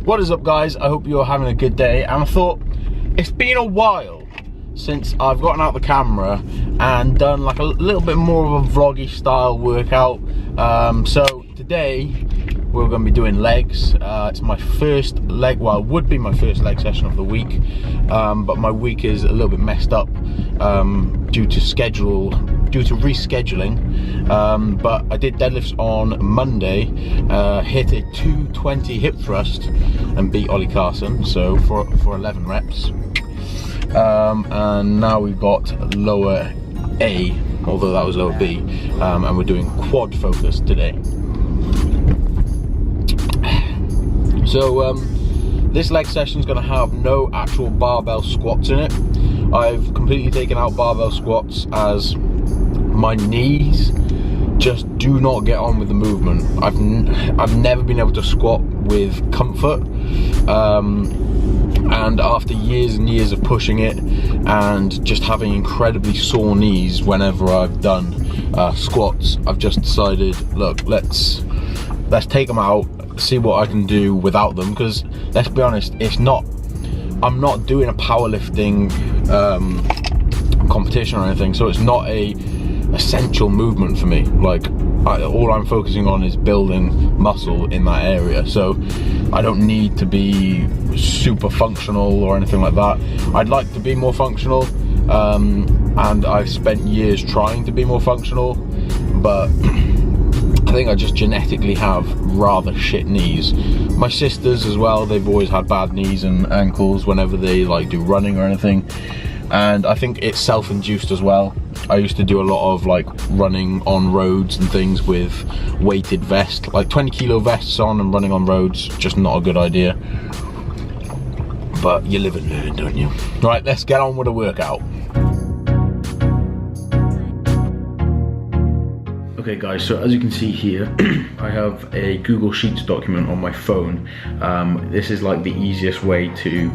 What is up, guys? I hope you're having a good day. And I thought, it's been a while since I've gotten out the camera and done like a little bit more of a vloggy style workout. So today we're going to be doing legs. It's my first leg, well, it would be my first leg session of the week, but my week is a little bit messed up due to rescheduling. But I did deadlifts on Monday, hit a 220 hip thrust and beat Ollie Carson, so for 11 reps. And now we've got lower A, although that was lower B, and we're doing quad focus today. So this leg session is going to have no actual barbell squats in it. I've completely taken out barbell squats as my knees just do not get on with the movement. I've never been able to squat with comfort, and after years and years of pushing it and just having incredibly sore knees whenever I've done squats, I've just decided, look, let's take them out, see what I can do without them, because let's be honest, I'm not doing a powerlifting competition or anything, so it's not a essential movement for me. Like, all I'm focusing on is building muscle in that area, so I don't need to be super functional or anything like that. I'd like to be more functional, and I've spent years trying to be more functional, but I think I just genetically have rather shit knees. My sisters as well, they've always had bad knees and ankles whenever they like do running or anything, and I think it's self-induced as well. I used to do a lot of like running on roads and things with weighted vest, like 20 kilo vests on, and running on roads, just not a good idea. But you live and learn, don't you? Right, let's get on with the workout. Okay guys, so as you can see here, I have a Google Sheets document on my phone. This is like the easiest way to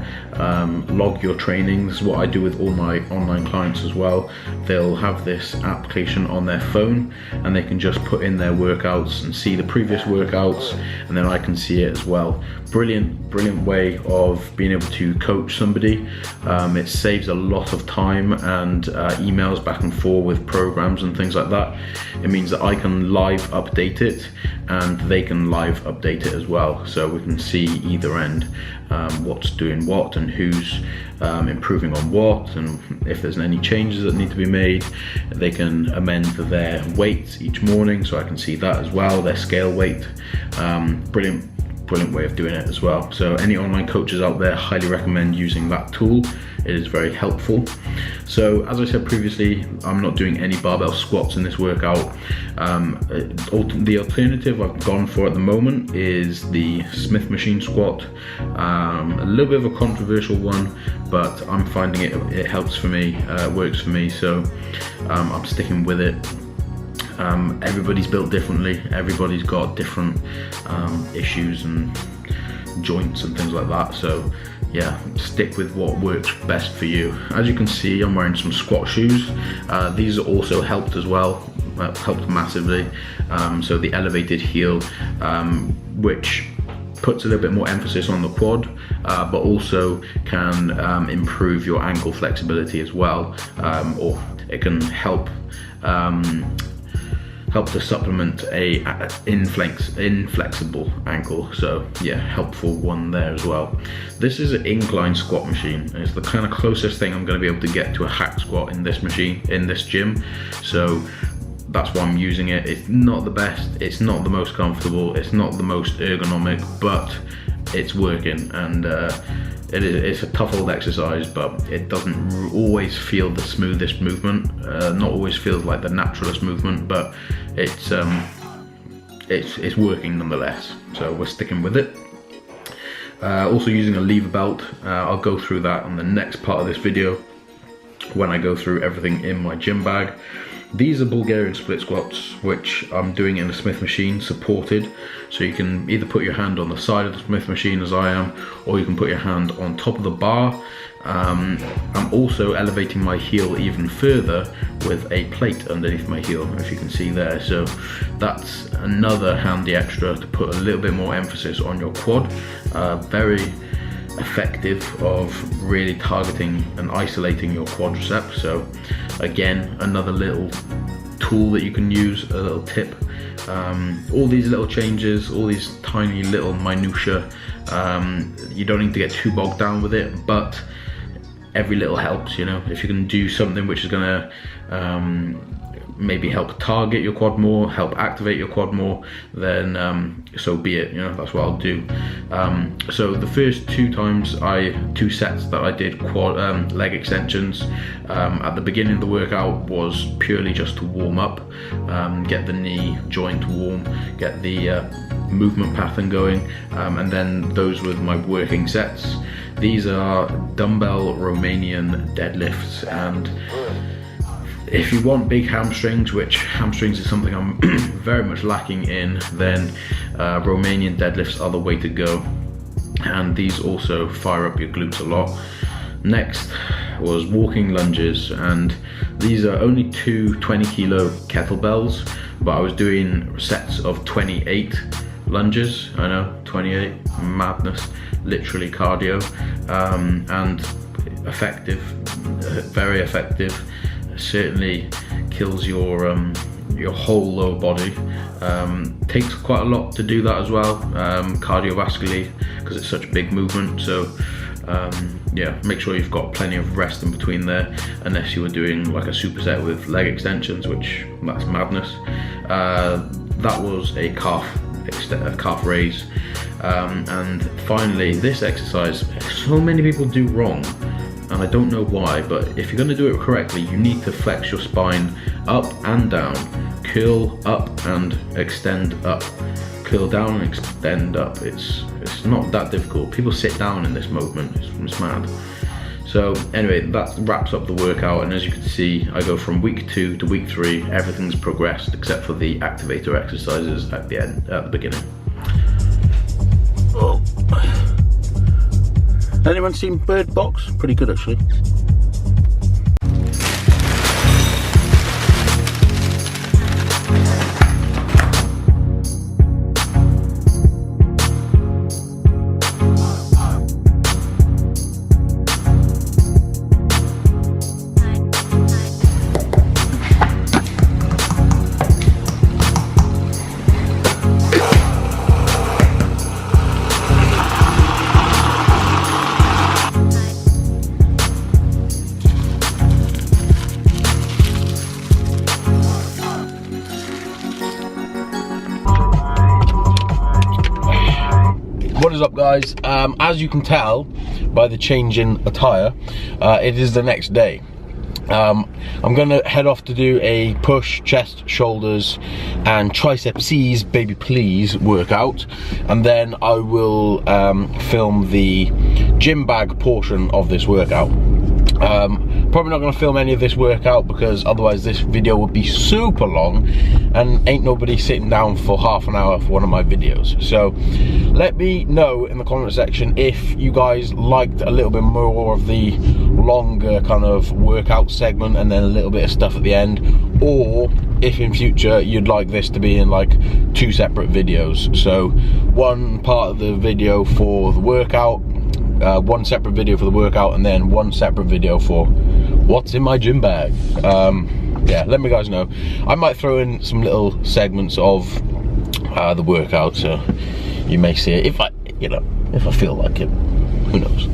log your training. This is what I do with all my online clients as well. They'll have this application on their phone and they can just put in their workouts and see the previous workouts, and then I can see it as well. Brilliant way of being able to coach somebody. It saves a lot of time and emails back and forth with programs and things like that. It means that I can live update it and they can live update it as well, so we can see either end, what's doing what and who's improving on what, and if there's any changes that need to be made, they can amend their weights each morning, so I can see that as well, their scale weight. Brilliant way of doing it as well. So any online coaches out there, highly recommend using that tool. It is very helpful. So as I said previously, I'm not doing any barbell squats in this workout. The alternative I've gone for at the moment is the Smith machine squat. A little bit of a controversial one, but I'm finding it helps for me, works for me, so I'm sticking with it. Everybody's built differently, everybody's got different issues and joints and things like that, so yeah, stick with what works best for you. As you can see, I'm wearing some squat shoes. These also helped as well, helped massively. So the elevated heel, which puts a little bit more emphasis on the quad, but also can improve your ankle flexibility as well, or it can help to supplement a inflexible ankle, so yeah, helpful one there as well. This is an incline squat machine. It's the kind of closest thing I'm going to be able to get to a hack squat in this machine, in this gym, so that's why I'm using it. It's not the best, it's not the most comfortable, it's not the most ergonomic, but it's working, and it's a tough old exercise, but it doesn't always feel the smoothest movement, not always feels like the naturalist movement, but it's working nonetheless, so we're sticking with it. Also using a lever belt. I'll go through that on the next part of this video when I go through everything in my gym bag. These are Bulgarian split squats, which I'm doing in a Smith machine, supported. So you can either put your hand on the side of the Smith machine as I am, or you can put your hand on top of the bar I'm also elevating my heel even further with a plate underneath my heel, if you can see there. So that's another handy extra to put a little bit more emphasis on your quad. Very effective of really targeting and isolating your quadriceps. So again, another little tool that you can use, a little tip. All these little changes, all these tiny little minutiae, you don't need to get too bogged down with it, but every little helps, you know. If you can do something which is gonna maybe help target your quad more, help activate your quad more, then so be it, you know, that's what I'll do. So the first two sets that I did quad leg extensions at the beginning of the workout was purely just to warm up, get the knee joint warm, get the movement pattern going, and then those were my working sets. These are dumbbell Romanian deadlifts, and if you want big hamstrings, which hamstrings is something I'm very much lacking in, then Romanian deadlifts are the way to go. And these also fire up your glutes a lot. Next was walking lunges, and these are only two 20-kilo kettlebells, but I was doing sets of 28 lunges. I know, 28, madness, literally cardio, and effective, very effective. Certainly kills your whole lower body. Takes quite a lot to do that as well, cardiovascularly, because it's such a big movement. So yeah, make sure you've got plenty of rest in between there, unless you were doing like a superset with leg extensions, which that's madness. That was a calf raise. And finally, this exercise, so many people do wrong, and I don't know why, but if you're going to do it correctly, you need to flex your spine up and down, curl up and extend up, curl down and extend up. It's not that difficult. People sit down in this movement, it's mad. So anyway, that wraps up the workout, and as you can see, I go from week 2 to week 3, everything's progressed except for the activator exercises at the end, at the beginning. Oh. Anyone seen Bird Box? Pretty good actually. What is up, guys? As you can tell by the change in attire, it is the next day. I'm gonna head off to do a push, chest, shoulders and triceps baby please workout, and then I will film the gym bag portion of this workout. Probably not going to film any of this workout because otherwise this video would be super long and ain't nobody sitting down for half an hour for one of my videos. So let me know in the comment section if you guys liked a little bit more of the longer kind of workout segment and then a little bit of stuff at the end, or if in future you'd like this to be in like 2 separate videos. So one part of the video for the workout, one separate video for the workout, and then one separate video for what's in my gym bag. Yeah, let me guys know. I might throw in some little segments of the workout, so you may see it if I feel like it. Who knows?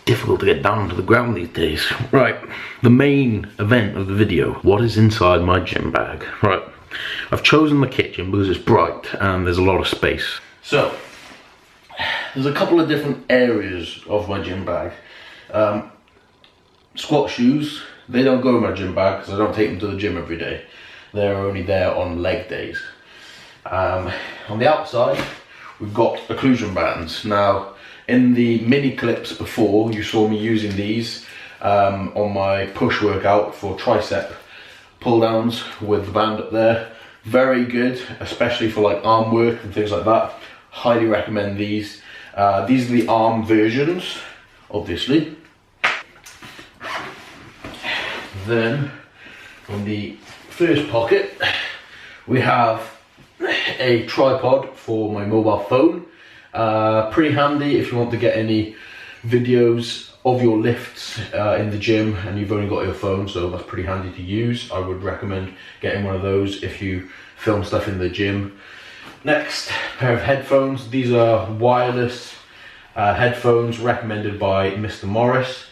Difficult to get down to the ground these days. Right, the main event of the video. What is inside my gym bag? Right, I've chosen the kitchen because it's bright and there's a lot of space. So, there's a couple of different areas of my gym bag. Squat shoes, they don't go in my gym bag because I don't take them to the gym every day. they're only there on leg days. On the outside, we've got occlusion bands. Now, in the mini clips before, you saw me using these on my push workout for tricep pull downs with the band up there. Very good, especially for like arm work and things like that. Highly recommend these. These are the arm versions, obviously. Then, in the first pocket, we have a tripod for my mobile phone. Pretty handy if you want to get any videos of your lifts in the gym and you've only got your phone, so that's pretty handy to use. I would recommend getting one of those if you film stuff in the gym. Next, pair of headphones. These are wireless headphones recommended by Mr. Morris.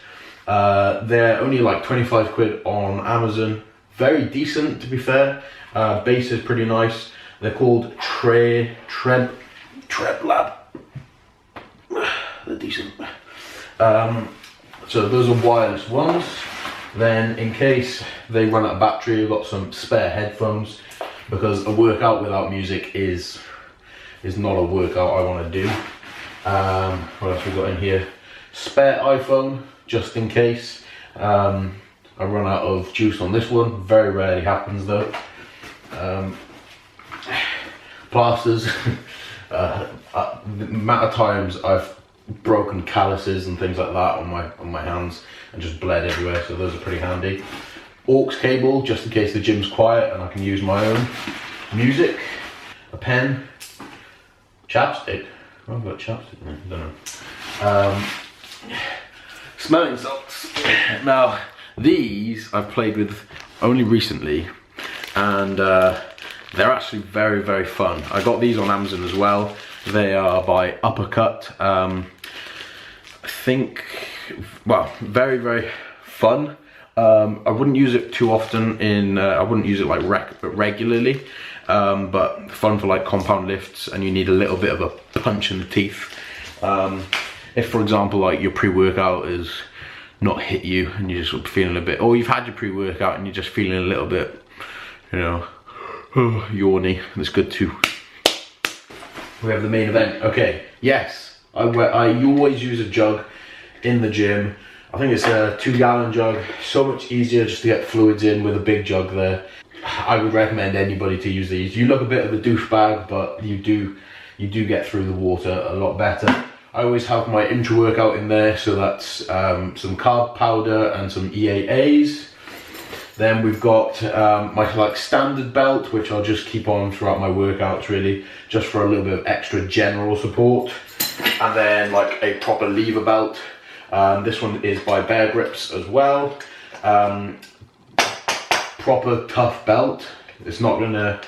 They're only like 25 quid on Amazon. Very decent, to be fair. Bass is pretty nice. They're called Treb Lab. They're decent. So those are wireless ones. Then in case they run out of battery, I've got some spare headphones, because a workout without music is not a workout I want to do. What else we got in here? Spare iPhone, just in case I run out of juice on this one. Very rarely happens though. Plasters. The amount of times I've broken calluses and things like that on my hands and just bled everywhere, so those are pretty handy. Aux cable, just in case the gym's quiet and I can use my own. Music, a pen, chapstick. Oh, I've got chapstick. I don't know. Smelling salts. Now these I've played with only recently, and they're actually very, very fun. I got these on Amazon as well. They are by Uppercut. I think, well, very, very fun. I wouldn't use it too often I wouldn't use it like regularly, but fun for like compound lifts, and you need a little bit of a punch in the teeth. If, for example, like your pre-workout is not hit you and you're just sort of feeling a bit, or you've had your pre-workout and you're just feeling a little bit, you know, yawny, it's good too. We have the main event. Okay, yes, I always use a jug in the gym. I think it's a 2-gallon jug. So much easier just to get fluids in with a big jug there. I would recommend anybody to use these. You look a bit of a douchebag, but you do get through the water a lot better. I always have my intra-workout in there, so that's some carb powder and some EAAs. Then we've got my like standard belt, which I'll just keep on throughout my workouts really, just for a little bit of extra general support. And then like a proper lever belt. This one is by Bear Grips as well. Proper tough belt. It's not gonna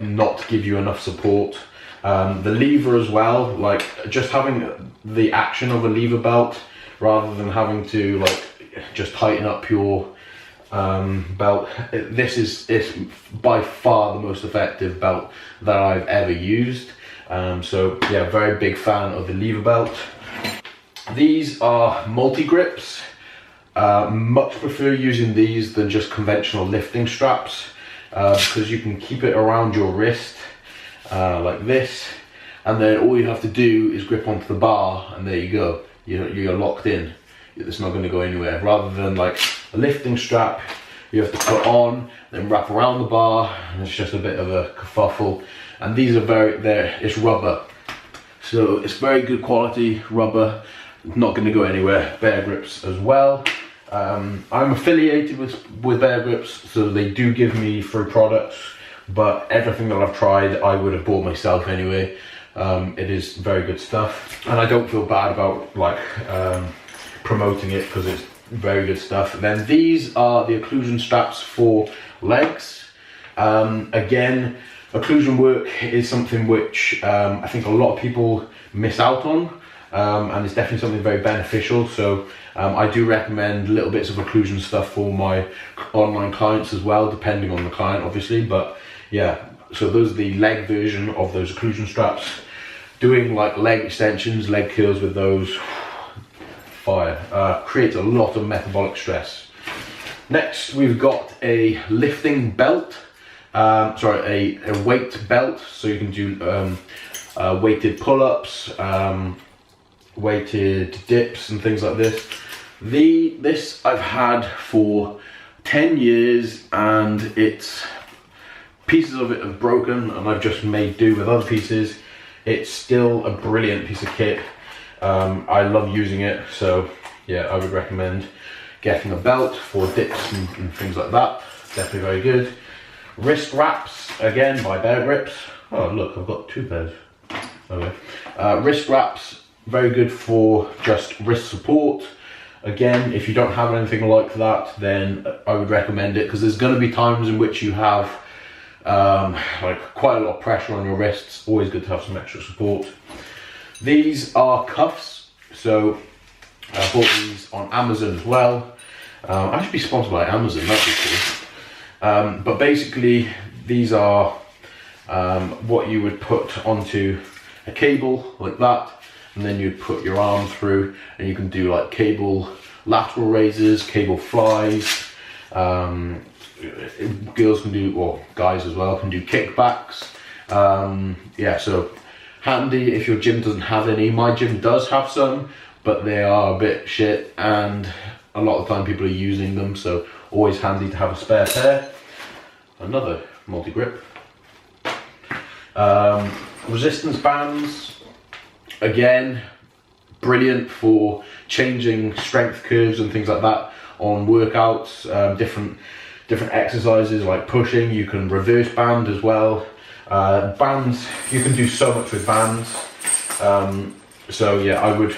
not give you enough support. The lever as well, like just having the action of a lever belt rather than having to like just tighten up your belt. This is by far the most effective belt that I've ever used. So yeah, very big fan of the lever belt. These are multi-grips. Much prefer using these than just conventional lifting straps, because you can keep it around your wrist like this, and then all you have to do is grip onto the bar, and there you go. You're locked in. It's not going to go anywhere. Rather than like a lifting strap, you have to put on, then wrap around the bar, and it's just a bit of a kerfuffle. And these are it's rubber, so it's very good quality rubber. Not going to go anywhere. Bear Grips as well. I'm affiliated with Bear Grips, so they do give me free products, but everything that I've tried I would have bought myself anyway. It is very good stuff, and I don't feel bad about like promoting it, because it's very good stuff. And then these are the occlusion straps for legs. Again, occlusion work is something which I think a lot of people miss out on, and it's definitely something very beneficial. So I do recommend little bits of occlusion stuff for my online clients as well, depending on the client obviously. But yeah, so those are the leg version of those occlusion straps. Doing like leg extensions, leg curls with those, fire. Creates a lot of metabolic stress. Next, we've got a lifting belt. Sorry, a weight belt, so you can do weighted pull-ups, weighted dips and things like this. This I've had for 10 years and pieces of it have broken and I've just made do with other pieces. It's still a brilliant piece of kit. I love using it, so yeah, I would recommend getting a belt for dips and things like that. Definitely very good. Wrist wraps, again by Bear Grips. Oh look, I've got 2 pairs. Okay. Wrist wraps, very good for just wrist support. Again, if you don't have anything like that, then I would recommend it, because there's going to be times in which you have like quite a lot of pressure on your wrists. Always good to have some extra support. These are cuffs, so I bought these on Amazon as well. I should be sponsored by Amazon, that'd be cool. But basically, these are what you would put onto a cable like that, and then you'd put your arm through, and you can do like cable lateral raises, cable flies. Girls can do, or guys as well, can do kickbacks. Yeah, so handy if your gym doesn't have any. My gym does have some, but they are a bit shit, and a lot of the time people are using them, so always handy to have a spare pair. Another multi-grip. Resistance bands, again, brilliant for changing strength curves and things like that on workouts, different exercises like pushing. You can reverse band as well. Bands, you can do so much with bands. So yeah, I would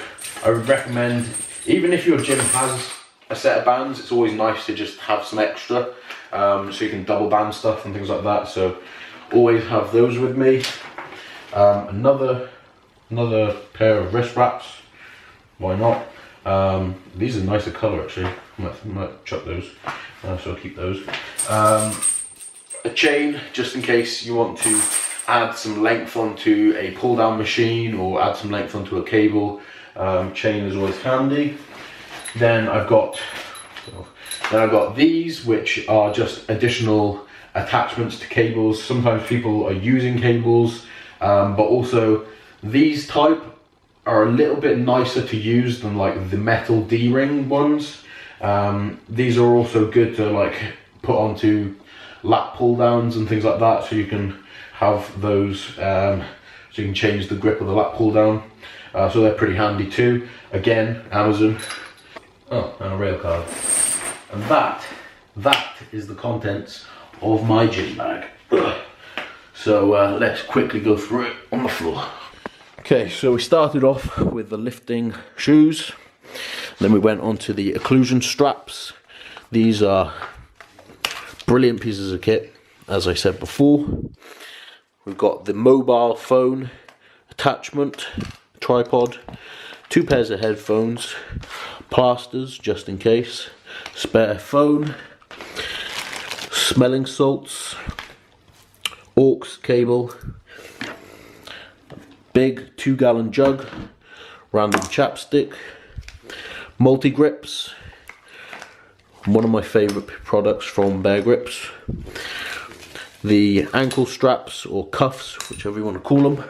recommend, even if your gym has a set of bands, it's always nice to just have some extra, so you can double band stuff and things like that. So always have those with me. Another pair of wrist wraps, why not? These are nicer colour actually. I might chuck those, so I'll keep those. A chain, just in case you want to add some length onto a pull down machine or add some length onto a cable. Chain is always handy. Then I've got these, which are just additional attachments to cables. Sometimes people are using cables, but also these type are a little bit nicer to use than like the metal D-ring ones. These are also good to like put onto lat pull downs and things like that, so you can have those, so you can change the grip of the lat pull down. So they're pretty handy too. Again, Amazon. Oh, and a rail card. And that is the contents of my gym bag. So let's quickly go through it on the floor. Okay, so we started off with the lifting shoes. Then we went on to the occlusion straps. These are brilliant pieces of kit, as I said before. We've got the mobile phone attachment, tripod, 2 pairs of headphones, plasters just in case, spare phone, smelling salts, aux cable, big 2-gallon jug, random chapstick, multi-grips, one of my favourite products from Bear Grips, the ankle straps or cuffs, whichever you want to call them,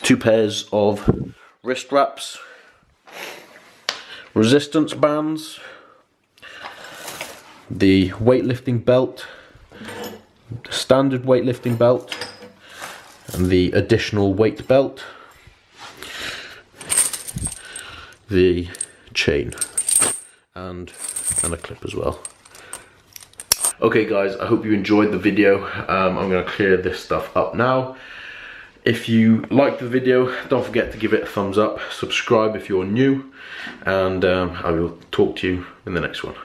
2 pairs of wrist wraps, resistance bands, the weightlifting belt, the standard weightlifting belt, and the additional weight belt, the chain, and a clip as well. Okay guys, I hope you enjoyed the video. I'm going to clear this stuff up now. If you liked the video, don't forget to give it a thumbs up, subscribe if you're new, and I will talk to you in the next one.